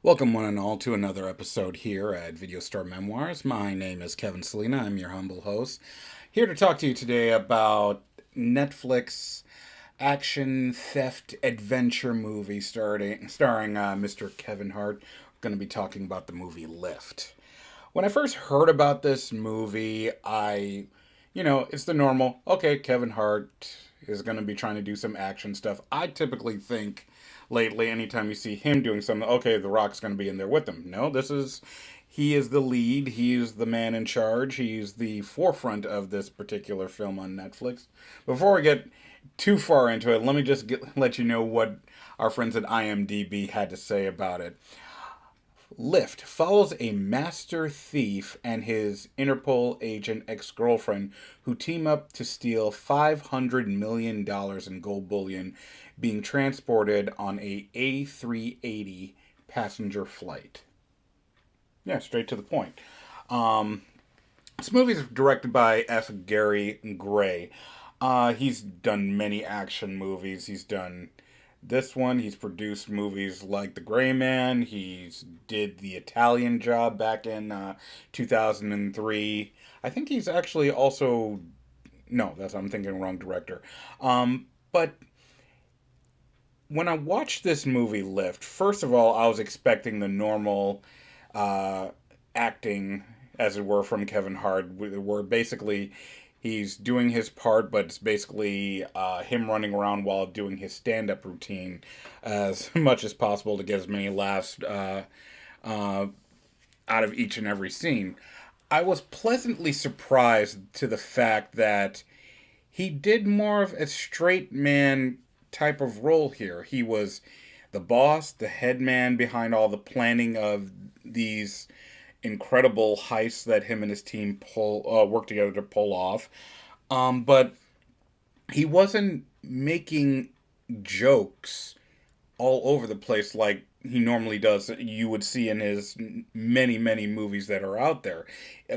Welcome, one and all, to another episode here at Video Store Memoirs. My name is Kevin Selena. I'm your humble host. Here to talk to you today about Netflix action theft adventure movie starring Mr. Kevin Hart. We're going to be talking about the movie Lift. When I first heard about this movie, it's the normal, okay, Kevin Hart is going to be trying to do some action stuff. I typically think lately, anytime you see him doing something, okay, The Rock's going to be in there with him. No, he is the lead. He is the man in charge. He's the forefront of this particular film on Netflix. Before we get too far into it, let me just let you know what our friends at IMDb had to say about it. Lift follows a master thief and his Interpol agent ex girlfriend who team up to steal $500 million in gold bullion being transported on a A380 passenger flight. Yeah, straight to the point. Um, this movie is directed by F. Gary Gray. He's done many action movies. He's done this one. He's produced movies like The Gray Man. He's did The Italian Job back in 2003. I think he's actually also no, that's I'm thinking wrong director. But when I watched this movie Lift, first of all, I was expecting the normal uh, acting, as it were, from Kevin Hart, where basically he's doing his part, but it's basically him running around while doing his stand up routine as much as possible to get as many laughs uh, out of each and every scene. I was pleasantly surprised to the fact that he did more of a straight man type of role here. He was the boss, the head man behind all the planning of these incredible heists that him and his team work together to pull off. But he wasn't making jokes all over the place like he normally does. You would see in his many movies that are out there.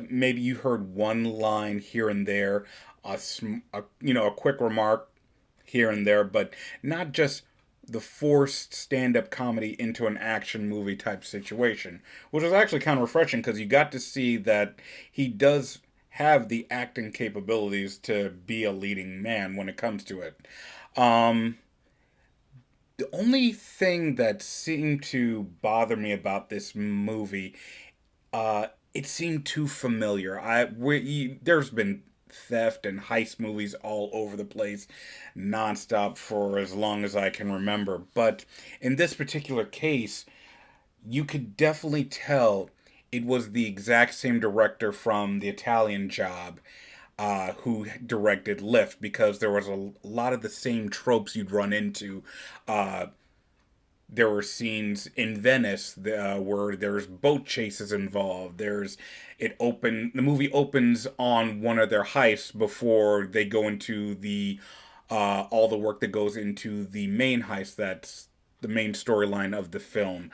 Maybe you heard one line here and there, a quick remark here and there, but not just the forced stand-up comedy into an action movie type situation, which was actually kind of refreshing because you got to see that he does have the acting capabilities to be a leading man when it comes to it. Um, the only thing that seemed to bother me about this movie, it seemed too familiar. There's been theft and heist movies all over the place, nonstop for as long as I can remember. But in this particular case, you could definitely tell it was the exact same director from The Italian Job who directed Lift because there was a lot of the same tropes you'd run into. Uh, there were scenes in Venice where there's boat chases involved. The movie opens on one of their heists before they go into the all the work that goes into the main heist. That's the main storyline of the film.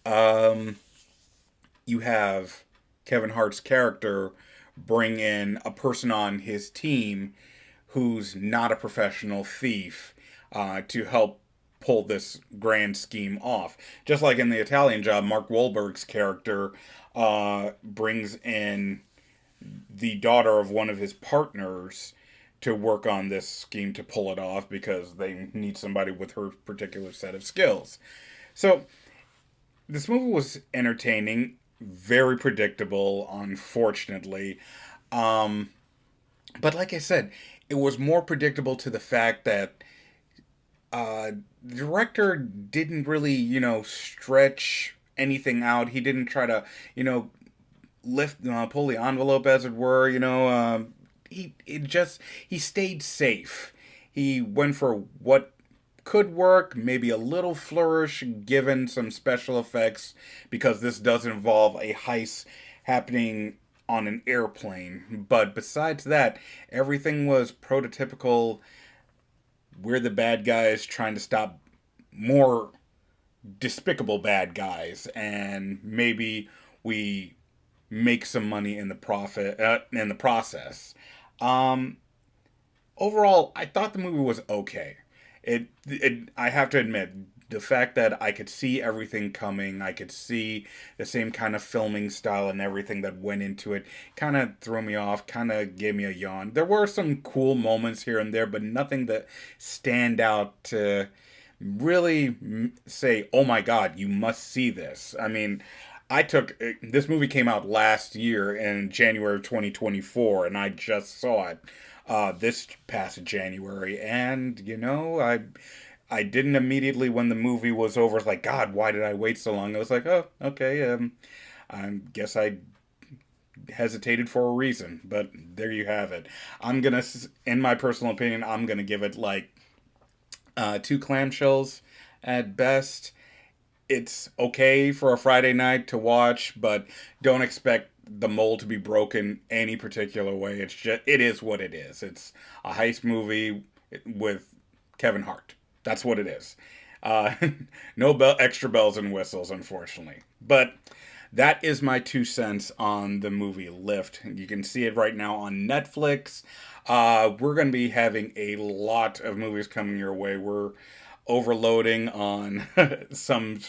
Um, you have Kevin Hart's character bring in a person on his team who's not a professional thief to help pull this grand scheme off. Just like in the Italian Job, Mark Wahlberg's character brings in the daughter of one of his partners to work on this scheme to pull it off because they need somebody with her particular set of skills. So this movie was entertaining, very predictable, unfortunately. Um, but like I said, it was more predictable to the fact that the director didn't really, stretch anything out. He didn't try to, pull the envelope, as it were. He stayed safe. He went for what could work, maybe a little flourish given some special effects, because this does involve a heist happening on an airplane. But besides that, everything was prototypical. We're the bad guys trying to stop more despicable bad guys, and maybe we make some money in the process. Um, Overall, I thought the movie was okay. I have to admit, the fact that I could see everything coming, I could see the same kind of filming style and everything that went into it, kind of threw me off, kind of gave me a yawn. There were some cool moments here and there, but nothing that stand out to really say, "Oh my God, you must see this." I mean, I took this movie came out last year in January of 2024, and I just saw it this past January, and I didn't immediately when the movie was over. It's like, God, why did I wait so long? I was like, oh, okay. I guess I hesitated for a reason, but there you have it. In my personal opinion, I'm gonna give it like two clamshells at best. It's okay for a Friday night to watch, but don't expect the mold to be broken any particular way. It is what it is. It's a heist movie with Kevin Hart. That's what it is. Uh, no extra bells and whistles, unfortunately. But that is my 2 cents on the movie Lift. You can see it right now on Netflix. We're going to be having a lot of movies coming your way. We're overloading on some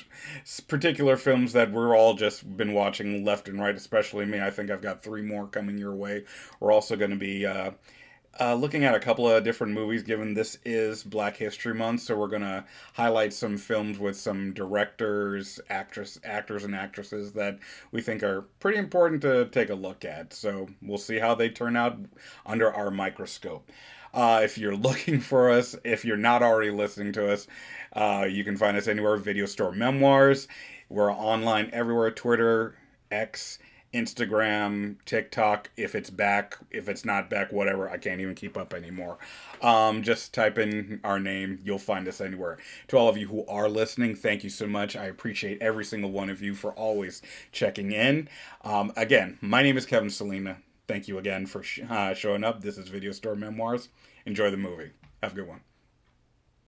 particular films that we're all just been watching left and right, especially me. I think I've got three more coming your way. We're also going to be looking at a couple of different movies, given this is Black History Month, so we're gonna highlight some films with some directors, actors, and actresses that we think are pretty important to take a look at. So we'll see how they turn out under our microscope. If you're looking for us, if you're not already listening to us, you can find us anywhere. Video Store Memoirs. We're online everywhere: Twitter, X, Instagram, TikTok, if it's back, if it's not back, whatever. I can't even keep up anymore. Just type in our name. You'll find us anywhere. To all of you who are listening, thank you so much. I appreciate every single one of you for always checking in. Again, my name is Kevin Salina. Thank you again for showing up. This is Video Store Memoirs. Enjoy the movie. Have a good one.